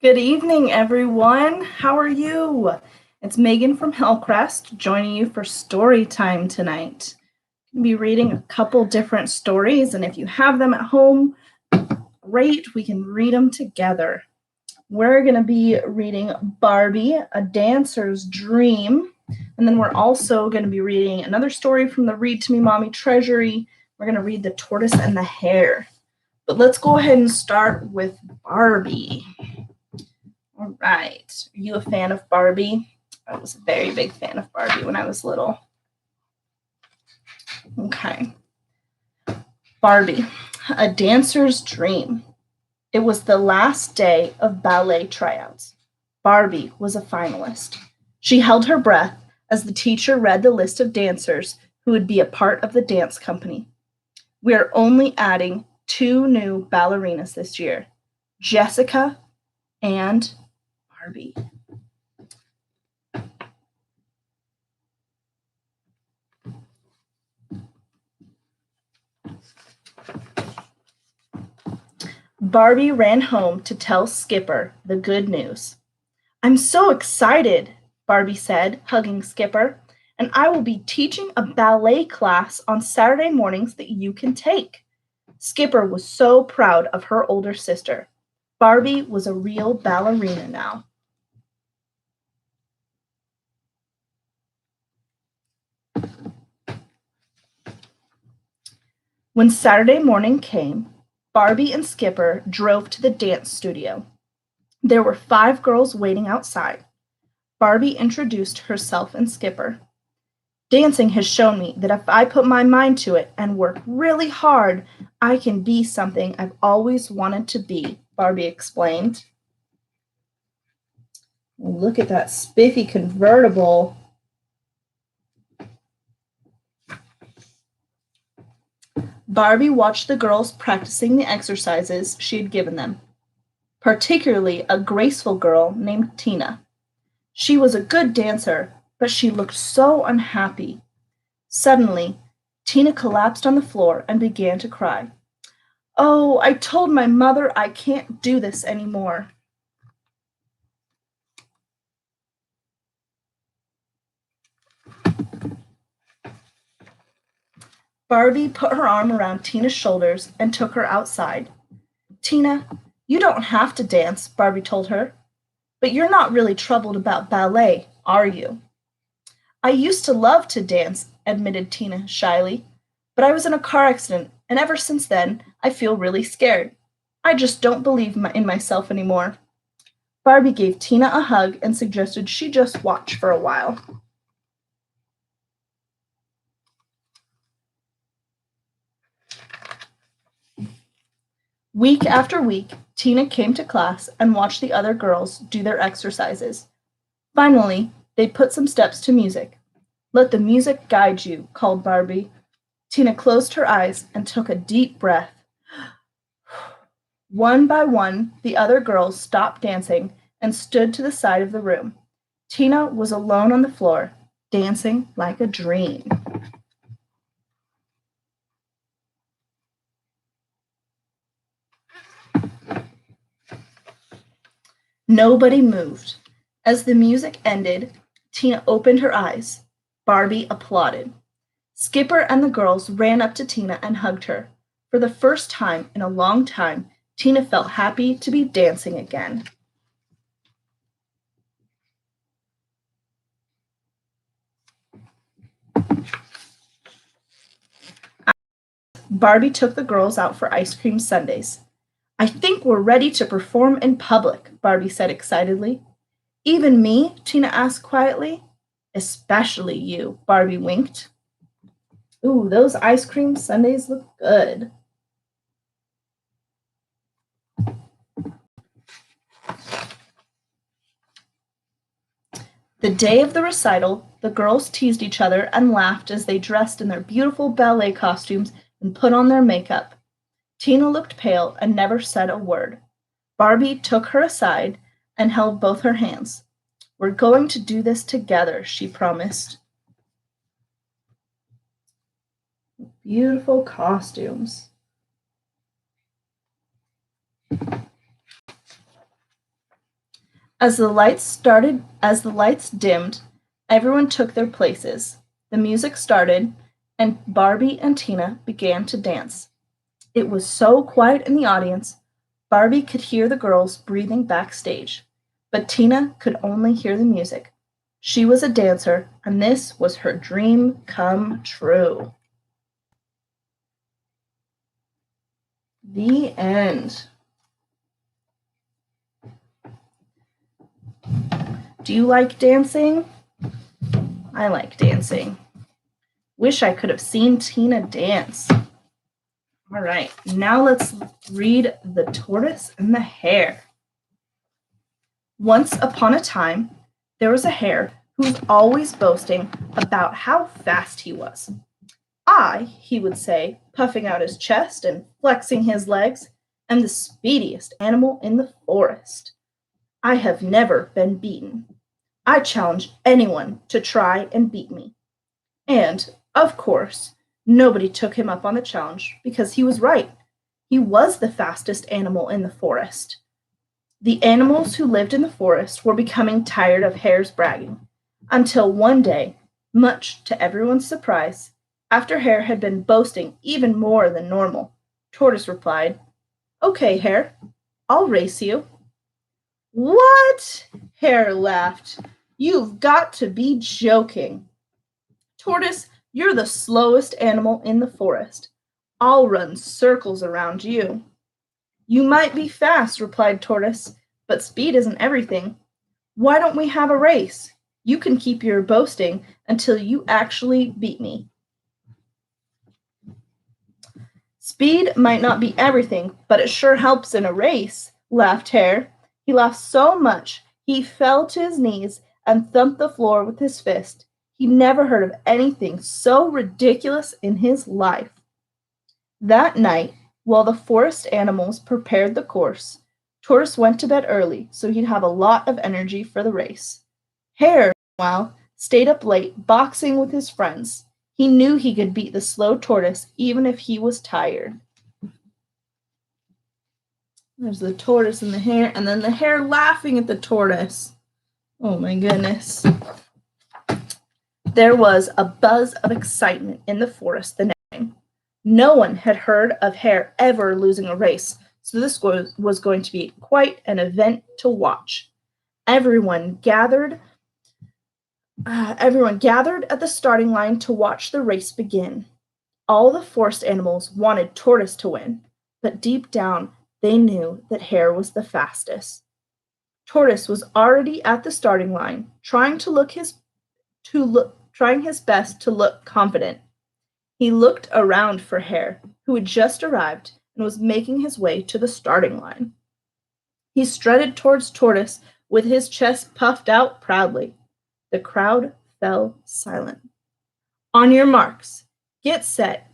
Good evening, everyone. How are you? It's Megan from Hillcrest joining you for story time tonight. I'll be reading a couple different stories, and if you have them at home, great, we can read them together. We're going to be reading Barbie, A Dancer's Dream, and then we're also going to be reading another story from the Read to Me Mommy Treasury. We're going to read The Tortoise and the Hare. But let's go ahead and start with Barbie. All right. Are you a fan of Barbie? I was a very big fan of Barbie when I was little. Okay. Barbie, A Dancer's Dream. It was the last day of ballet tryouts. Barbie was a finalist. She held her breath as the teacher read the list of dancers who would be a part of the dance company. We are only adding 2 new ballerinas this year, Jessica and Barbie. Barbie ran home to tell Skipper the good news. "I'm so excited," Barbie said, hugging Skipper, "and I will be teaching a ballet class on Saturday mornings that you can take." Skipper was so proud of her older sister. Barbie was a real ballerina now. When Saturday morning came, Barbie and Skipper drove to the dance studio. There were 5 girls waiting outside. Barbie introduced herself and Skipper. "Dancing has shown me that if I put my mind to it and work really hard, I can be something I've always wanted to be," Barbie explained. Look at that spiffy convertible. Barbie watched the girls practicing the exercises she had given them, particularly a graceful girl named Tina. She was a good dancer, but she looked so unhappy. Suddenly, Tina collapsed on the floor and began to cry. "Oh, I told my mother I can't do this anymore." Barbie put her arm around Tina's shoulders and took her outside. "Tina, you don't have to dance," Barbie told her. "But you're not really troubled about ballet, are you?" "I used to love to dance," admitted Tina shyly, "but I was in a car accident, and ever since then I feel really scared. I just don't believe in myself anymore." Barbie gave Tina a hug and suggested she just watch for a while. Week after week, Tina came to class and watched the other girls do their exercises. Finally, they put some steps to music. "Let the music guide you," called Barbie. Tina closed her eyes and took a deep breath. One by one, the other girls stopped dancing and stood to the side of the room. Tina was alone on the floor, dancing like a dream. Nobody moved. As the music ended, Tina opened her eyes. Barbie applauded. Skipper and the girls ran up to Tina and hugged her. For the first time in a long time, Tina felt happy to be dancing again. Barbie took the girls out for ice cream sundaes. "I think we're ready to perform in public," Barbie said excitedly. "Even me?" Tina asked quietly. "Especially you," Barbie winked. "Ooh, those ice cream sundaes look good." The day of the recital, the girls teased each other and laughed as they dressed in their beautiful ballet costumes and put on their makeup. Tina looked pale and never said a word. Barbie took her aside and held both her hands. "We're going to do this together," she promised. Beautiful costumes. As the lights dimmed, everyone took their places. The music started, and Barbie and Tina began to dance. It was so quiet in the audience, Barbie could hear the girls breathing backstage, but Tina could only hear the music. She was a dancer, and this was her dream come true. The end. Do you like dancing? I like dancing. Wish I could have seen Tina dance. All right, now let's read The Tortoise and the Hare. Once upon a time, there was a hare who was always boasting about how fast he was. He would say, puffing out his chest and flexing his legs, am the speediest animal in the forest. I have never been beaten. I challenge anyone to try and beat me. And, of course, nobody took him up on the challenge because he was right. He was the fastest animal in the forest. The animals who lived in the forest were becoming tired of Hare's bragging, until one day, much to everyone's surprise, after Hare had been boasting even more than normal, Tortoise replied, Okay, Hare, I'll race you. What? Hare laughed. You've got to be joking. Tortoise, you're the slowest animal in the forest. I'll run circles around you. You might be fast, replied Tortoise, but speed isn't everything. Why don't we have a race? You can keep your boasting until you actually beat me. Speed might not be everything, but it sure helps in a race, laughed Hare. He laughed so much he fell to his knees and thumped the floor with his fist. He never heard of anything so ridiculous in his life. That night, while the forest animals prepared the course, Tortoise went to bed early so he'd have a lot of energy for the race. Hare, meanwhile, stayed up late boxing with his friends. He knew he could beat the slow tortoise even if he was tired. There's the tortoise and the hare, and then the hare laughing at the tortoise. Oh my goodness. There was a buzz of excitement in the forest the next morning. No one had heard of Hare ever losing a race, so this was going to be quite an event to watch. Everyone gathered at the starting line to watch the race begin. All the forest animals wanted Tortoise to win, but deep down they knew that Hare was the fastest. Tortoise was already at the starting line, trying his best to look confident. He looked around for Hare, who had just arrived and was making his way to the starting line. He strutted towards Tortoise with his chest puffed out proudly. The crowd fell silent. On your marks, get set,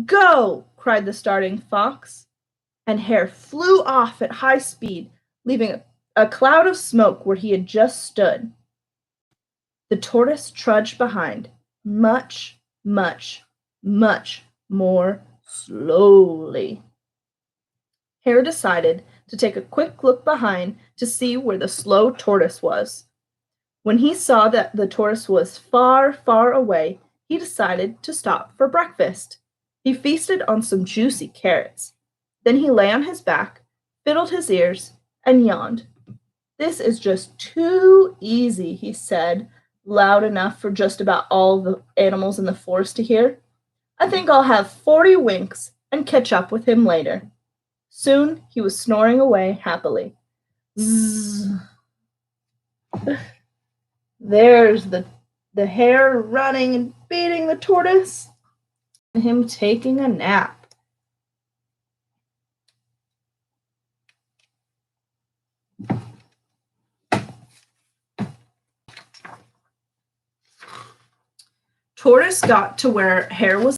go! Cried the starting fox, and Hare flew off at high speed, leaving a cloud of smoke where he had just stood. The tortoise trudged behind, much, much, much more slowly. Hare decided to take a quick look behind to see where the slow tortoise was. When he saw that the tortoise was far, far away, he decided to stop for breakfast. He feasted on some juicy carrots. Then he lay on his back, fiddled his ears, and yawned. This is just too easy, he said, loud enough for just about all the animals in the forest to hear. I think I'll have 40 winks and catch up with him later. Soon he was snoring away happily. Zzz. There's the hare running and beating the tortoise, and him taking a nap. Tortoise got to where Hare was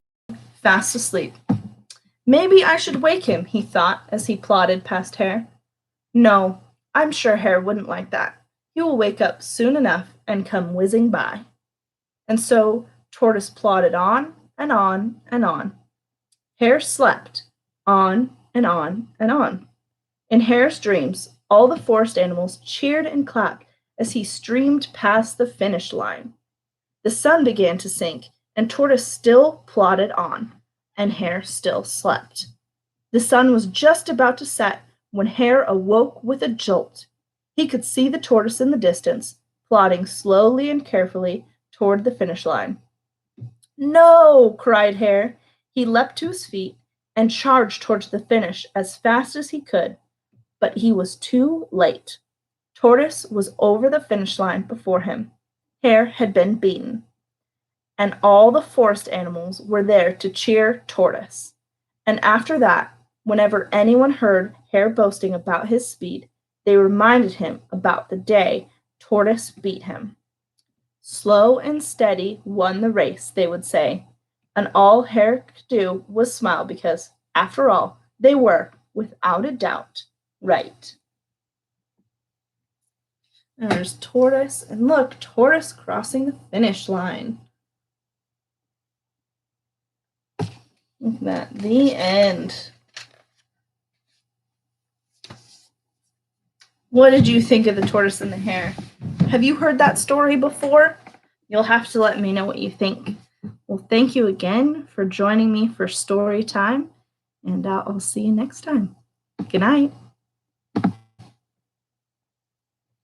fast asleep. Maybe I should wake him, he thought as he plodded past Hare. No, I'm sure Hare wouldn't like that. He will wake up soon enough and come whizzing by. And so Tortoise plodded on and on and on. Hare slept on and on and on. In Hare's dreams, All the forest animals cheered and clapped as he streamed past the finish line. The sun began to sink, and Tortoise still plodded on, and Hare still slept. The sun was just about to set when Hare awoke with a jolt. He could see the tortoise in the distance, plodding slowly and carefully toward the finish line. "No!" cried Hare. He leapt to his feet and charged towards the finish as fast as he could, but he was too late. Tortoise was over the finish line before him. Hare had been beaten, and all the forest animals were there to cheer Tortoise. And after that, whenever anyone heard Hare boasting about his speed, they reminded him about the day Tortoise beat him. Slow and steady won the race, they would say, and all Hare could do was smile because, after all, they were, without a doubt, right. And there's Tortoise, and look, Tortoise crossing the finish line. Look at that, the end. What did you think of the tortoise and the hare? Have you heard that story before? You'll have to let me know what you think. Well, thank you again for joining me for story time, and I'll see you next time. Good night.